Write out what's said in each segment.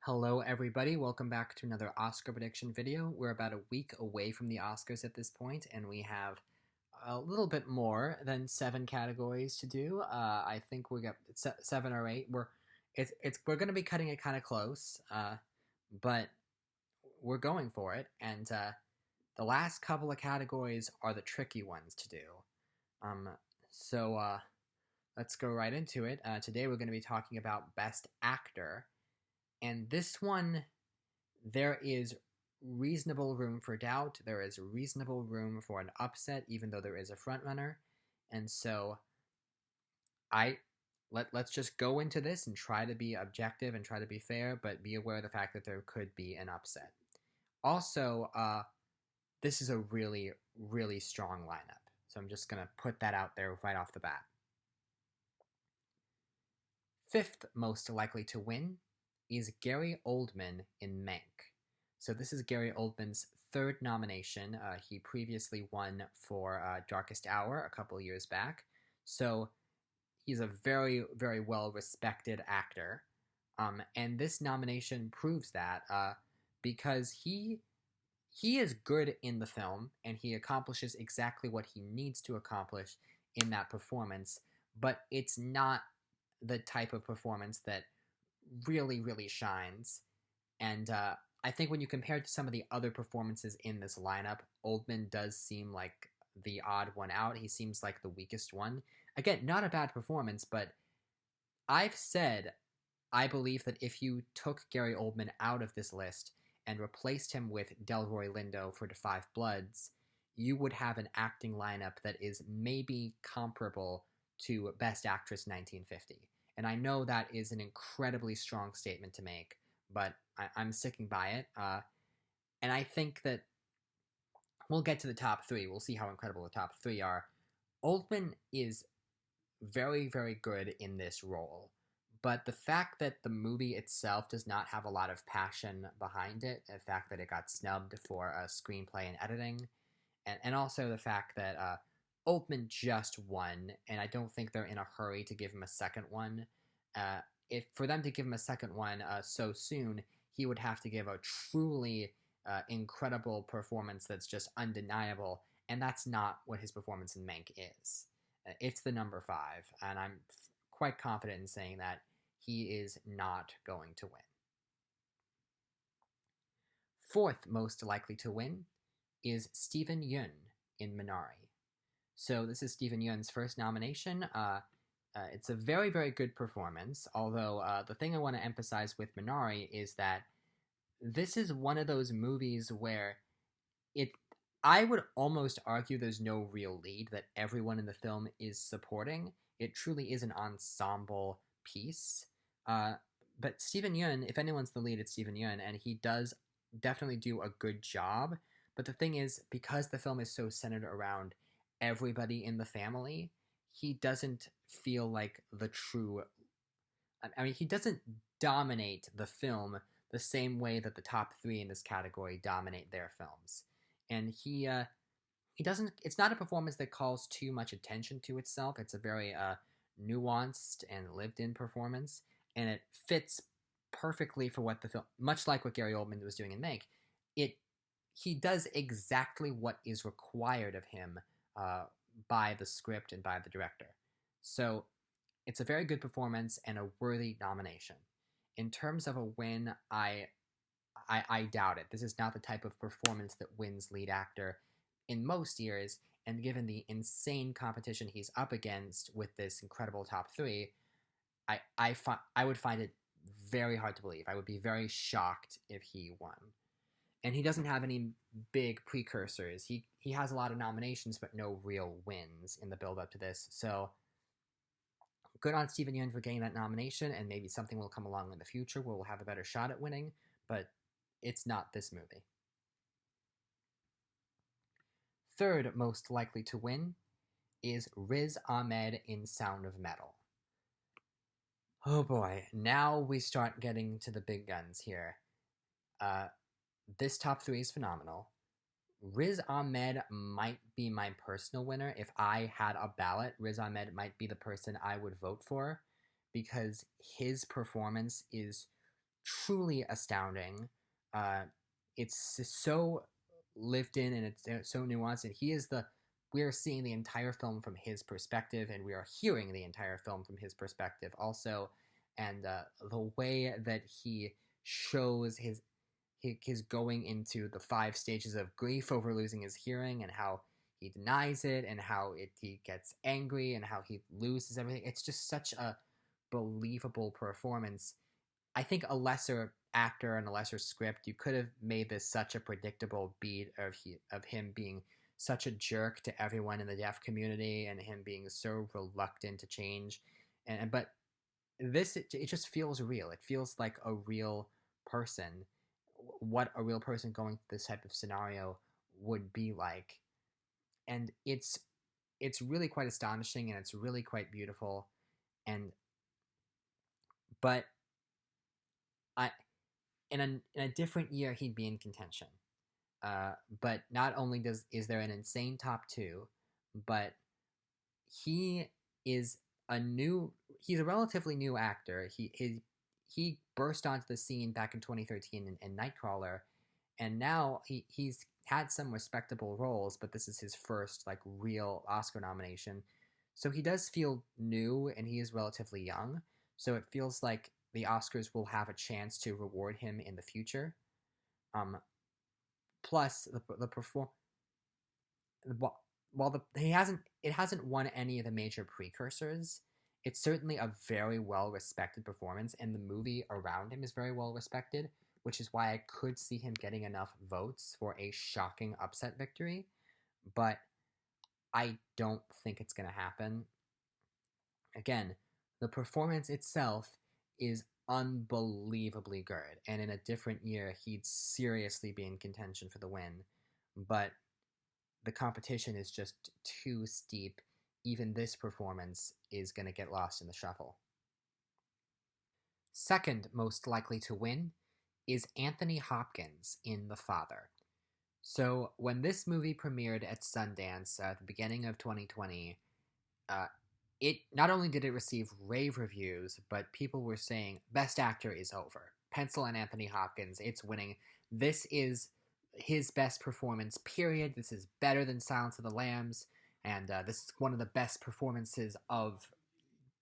Hello everybody, welcome back to another Oscar prediction video. We're about a week away from the Oscars at this point, and we have a little bit more than 7 categories to do. I think we got 7 or 8. We're going to be cutting it kind of close, but we're going for it. And the last couple of categories are the tricky ones to do. So let's go right into it. Today we're going to be talking about Best Actor. And this one, there is reasonable room for doubt. There is reasonable room for an upset, even though there is a frontrunner. And so, let's just go into this and try to be objective and try to be fair, but be aware of the fact that there could be an upset. Also, this is a really, really strong lineup. So I'm just going to put that out there right off the bat. Fifth most likely to win is Gary Oldman in Mank. So this is Gary Oldman's 3rd nomination. He previously won for Darkest Hour a couple years back. So he's a very, very well-respected actor. And this nomination proves that because he is good in the film, and he accomplishes exactly what he needs to accomplish in that performance, but it's not the type of performance that really, really shines. And I think when you compare it to some of the other performances in this lineup, Oldman does seem like the odd one out. He seems like the weakest one. Again, not a bad performance, but I've said I believe that if you took Gary Oldman out of this list and replaced him with Delroy Lindo for The Five Bloods, you would have an acting lineup that is maybe comparable to Best Actress 1950. And I know that is an incredibly strong statement to make, but I'm sticking by it. And I think that we'll get to the top 3. We'll see how incredible the top 3 are. Oldman is very, very good in this role. But the fact that the movie itself does not have a lot of passion behind it, the fact that it got snubbed for screenplay and editing, and also the fact that Oldman just won, and I don't think they're in a hurry to give him a second one. If for them to give him a second one so soon, he would have to give a truly incredible performance that's just undeniable, and that's not what his performance in Mank is. It's the number 5, and I'm quite confident in saying that he is not going to win. 4th most likely to win is Steven Yeun in Minari. So this is Steven Yeun's 1st nomination. It's a very, very good performance, although the thing I want to emphasize with Minari is that this is one of those movies where I would almost argue there's no real lead, that everyone in the film is supporting. It truly is an ensemble piece. But Steven Yeun, if anyone's the lead, it's Steven Yeun, and he does definitely do a good job. But the thing is, because the film is so centered around everybody in the family, he doesn't feel like the true... I mean, he doesn't dominate the film the same way that the top 3 in this category dominate their films. And he doesn't... It's not a performance that calls too much attention to itself. It's a very nuanced and lived-in performance, and it fits perfectly for what the film... Much like what Gary Oldman was doing in Mank, he does exactly what is required of him by the script and by the director. So it's a very good performance and a worthy nomination. In terms of a win, I doubt it. This is not the type of performance that wins lead actor in most years, and given the insane competition he's up against with this incredible top 3, I would find it very hard to believe. I would be very shocked if he won. And he doesn't have any big precursors. He has a lot of nominations, but no real wins in the build-up to this. So, good on Steven Yeun for getting that nomination, and maybe something will come along in the future where we'll have a better shot at winning, but it's not this movie. 3rd most likely to win is Riz Ahmed in Sound of Metal. Oh boy, now we start getting to the big guns here. This top 3 is phenomenal. Riz Ahmed might be my personal winner. If I had a ballot, Riz Ahmed might be the person I would vote for, because his performance is truly astounding. Uh, it's so lived in and it's so nuanced, and we are seeing the entire film from his perspective, and we are hearing the entire film from his perspective also, and the way that he shows his going into the 5 stages of grief over losing his hearing, and how he denies it, and how he gets angry, and how he loses everything. It's just such a believable performance. I think a lesser actor and a lesser script, you could have made this such a predictable beat of him being such a jerk to everyone in the deaf community, and him being so reluctant to change. And but this it just feels real. It feels like a real person, what a real person going through this type of scenario would be like. And it's really quite astonishing, and it's really quite beautiful. And but I in a different year he'd be in contention. But not only is there an insane top two, but he is he's a relatively new actor. He burst onto the scene back in 2013 in Nightcrawler, and now he's had some respectable roles, but this is his first like real Oscar nomination. So he does feel new, and he is relatively young. So it feels like the Oscars will have a chance to reward him in the future. Um, Plus the perform while he hasn't it hasn't won any of the major precursors. It's certainly a very well respected performance, and the movie around him is very well respected, which is why I could see him getting enough votes for a shocking upset victory. But I don't think it's going to happen. Again, the performance itself is unbelievably good, and in a different year, he'd seriously be in contention for the win. But the competition is just too steep. Even this performance is going to get lost in the shuffle. Second most likely to win is Anthony Hopkins in The Father. So, when this movie premiered at Sundance at the beginning of 2020, uh, it not only did it receive rave reviews, but people were saying Best Actor is over. Pencil and Anthony Hopkins, it's winning. This is his best performance. Period. This is better than Silence of the Lambs, and this is one of the best performances of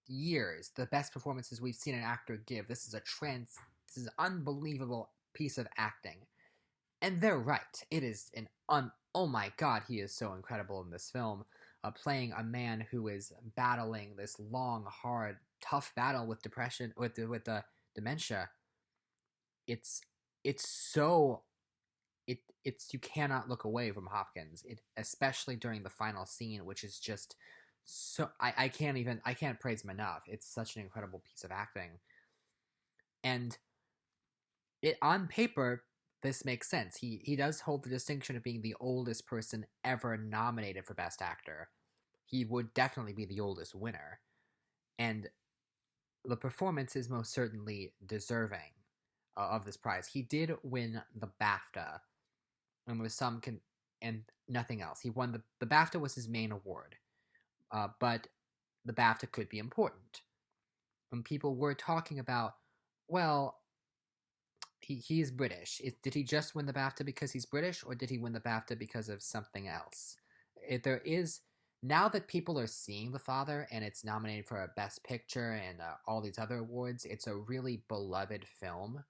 years. The best performances we've seen an actor give. This is This is an unbelievable piece of acting, and they're right. It is oh my god, he is so incredible in this film. Playing a man who is battling this long, hard, tough battle with depression, with the dementia. It's it's so it's you cannot look away from Hopkins. Especially during the final scene, which is just so I can't praise him enough. It's such an incredible piece of acting, and it on paper this makes sense. He does hold the distinction of being the oldest person ever nominated for Best Actor. He would definitely be the oldest winner, and the performance is most certainly deserving of this prize. He did win the BAFTA, and with and nothing else. He won the BAFTA was his main award, but the BAFTA could be important. And people were talking about, well, he's British. Did he just win the BAFTA because he's British, or did he win the BAFTA because of something else? There is, now that people are seeing The Father and it's nominated for a Best Picture and all these other awards, it's a really beloved film.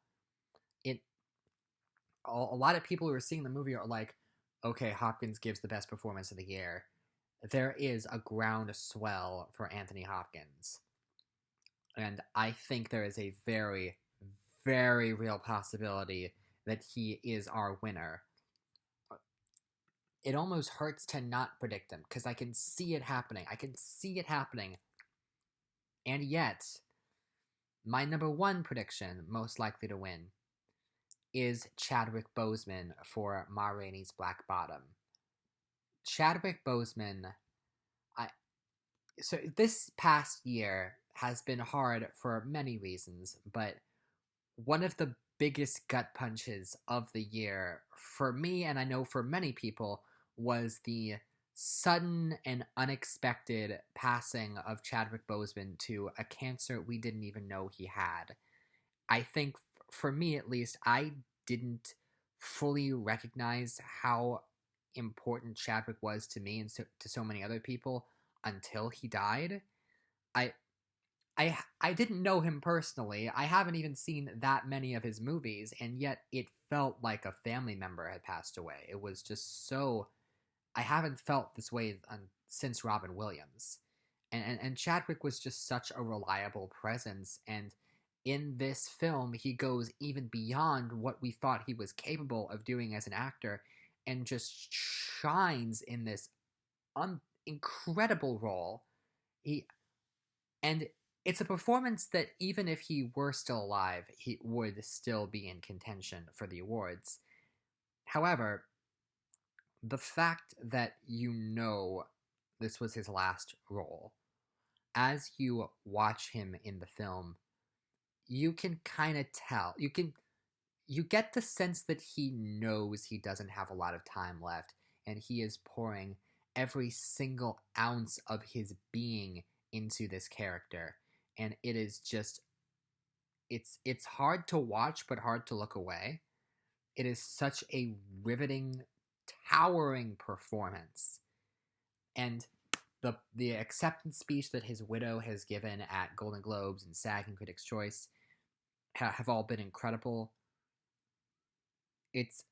A lot of people who are seeing the movie are like, okay, Hopkins gives the best performance of the year. There is a groundswell for Anthony Hopkins. And I think there is a very, very real possibility that he is our winner. It almost hurts to not predict him, because I can see it happening. And yet, my number one prediction, most likely to win, is Chadwick Boseman for Ma Rainey's Black Bottom. Chadwick Boseman, so this past year has been hard for many reasons, but one of the biggest gut punches of the year for me, and I know for many people, was the sudden and unexpected passing of Chadwick Boseman to a cancer we didn't even know he had. I think for me at least, I didn't fully recognize how important Chadwick was to me and to so many other people until he died. I I didn't know him personally. I haven't even seen that many of his movies, and yet it felt like a family member had passed away. It was just so I haven't felt this way since Robin Williams. And Chadwick was just such a reliable presence, and in this film he goes even beyond what we thought he was capable of doing as an actor and just shines in this incredible role. He and it's a performance that even if he were still alive, he would still be in contention for the awards. However, the fact that this was his last role, as you watch him in the film, you can kind of tell. You get the sense that he knows he doesn't have a lot of time left, and he is pouring every single ounce of his being into this character. And it is just it's hard to watch but hard to look away. It is such a riveting, towering performance. And the acceptance speech that his widow has given at Golden Globes and SAG and Critics' Choice have all been incredible. It's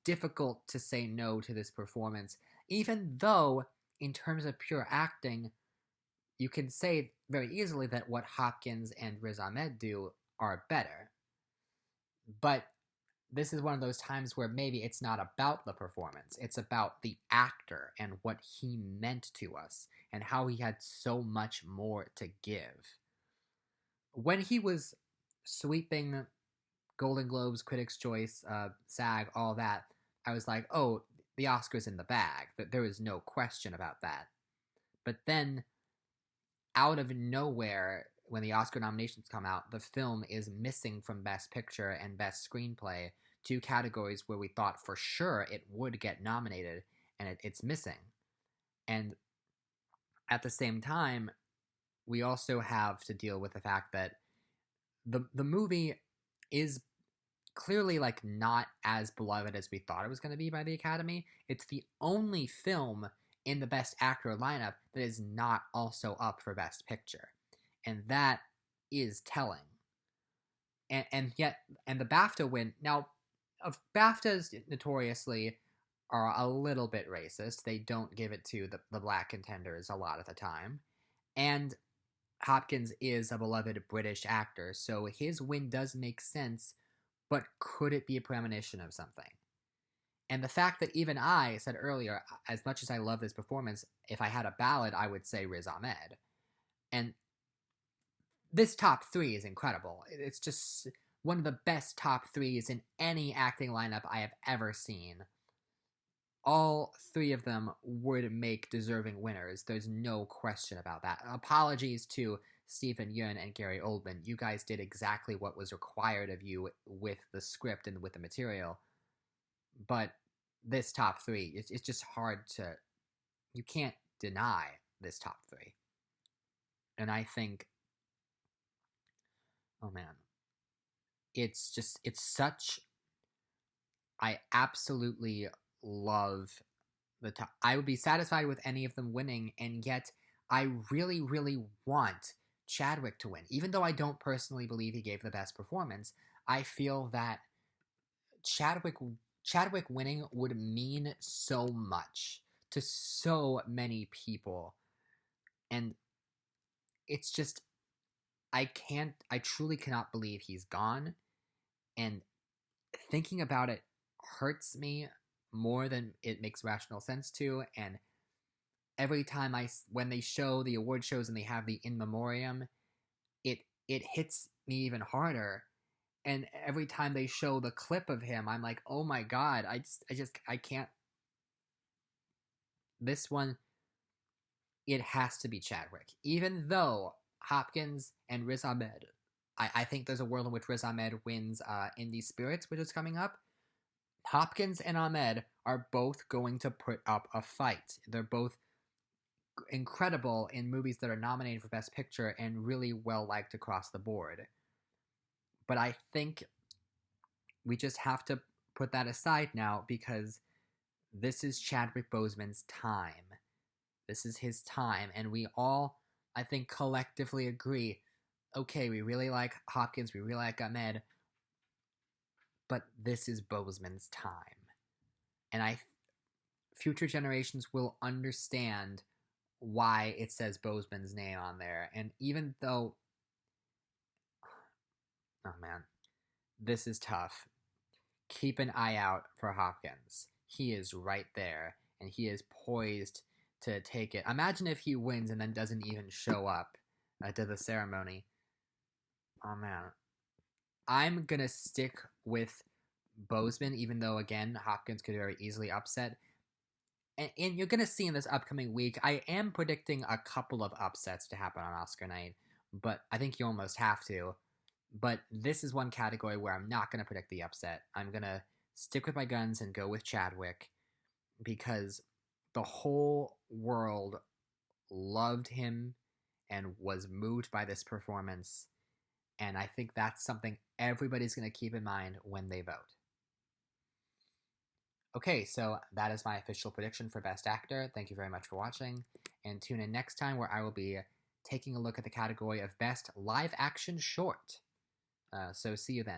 difficult to say no to this performance, even though in terms of pure acting, you can say very easily that what Hopkins and Riz Ahmed do are better. But this is one of those times where maybe it's not about the performance. It's about the actor and what he meant to us and how he had so much more to give. When he was sweeping Golden Globes, Critics' Choice, SAG, all that, I was like, oh, the Oscar's in the bag. There is no question about that. But then, out of nowhere, when the Oscar nominations come out, the film is missing from Best Picture and Best Screenplay, two categories where we thought for sure it would get nominated, and it's missing. And at the same time, we also have to deal with the fact that the movie is clearly like not as beloved as we thought it was going to be by the Academy. It's the only film in the Best Actor lineup that is not also up for Best Picture. And that is telling. And the BAFTA win, now, BAFTAs notoriously are a little bit racist. They don't give it to the black contenders a lot of the time. And Hopkins is a beloved British actor, so his win does make sense, but could it be a premonition of something? And the fact that even I said earlier, as much as I love this performance, if I had a ballot, I would say Riz Ahmed. And this top three is incredible. It's just one of the best top threes in any acting lineup I have ever seen. All three of them would make deserving winners. There's no question about that. Apologies to Stephen Yeun and Gary Oldman. You guys did exactly what was required of you with the script and with the material. But this top three, it's just hard to... You can't deny this top three. And I think... Oh, man. It's such... I absolutely love the top. I would be satisfied with any of them winning, and yet I really, really want Chadwick to win. Even though I don't personally believe he gave the best performance, I feel that Chadwick winning would mean so much to so many people. And it's just, I truly cannot believe he's gone. And thinking about it hurts me more than it makes rational sense to. And every time when they show the award shows and they have the in memoriam, it hits me even harder. And every time they show the clip of him, I'm like, oh my god, I can't. This one, it has to be Chadwick. Even though Hopkins and Riz Ahmed, I think there's a world in which Riz Ahmed wins Indie Spirits, which is coming up. Hopkins and Ahmed are both going to put up a fight. They're both incredible in movies that are nominated for Best Picture and really well liked across the board. But I think we just have to put that aside now because this is Chadwick Boseman's time. This is his time, and we all, I think, collectively agree, okay, we really like Hopkins, we really like Ahmed, but this is Boseman's time. And future generations will understand why it says Boseman's name on there. And even though, oh man, this is tough. Keep an eye out for Hopkins. He is right there, and he is poised to take it. Imagine if he wins and then doesn't even show up to the ceremony. Oh man. I'm gonna stick with Boseman, even though, again, Hopkins could very easily upset. And you're gonna see in this upcoming week, I am predicting a couple of upsets to happen on Oscar night, but I think you almost have to. But this is one category where I'm not gonna predict the upset. I'm gonna stick with my guns and go with Chadwick because the whole world loved him and was moved by this performance, and I think that's something everybody's going to keep in mind when they vote. Okay, so that is my official prediction for Best Actor. Thank you very much for watching, and tune in next time where I will be taking a look at the category of Best Live Action Short. So see you then.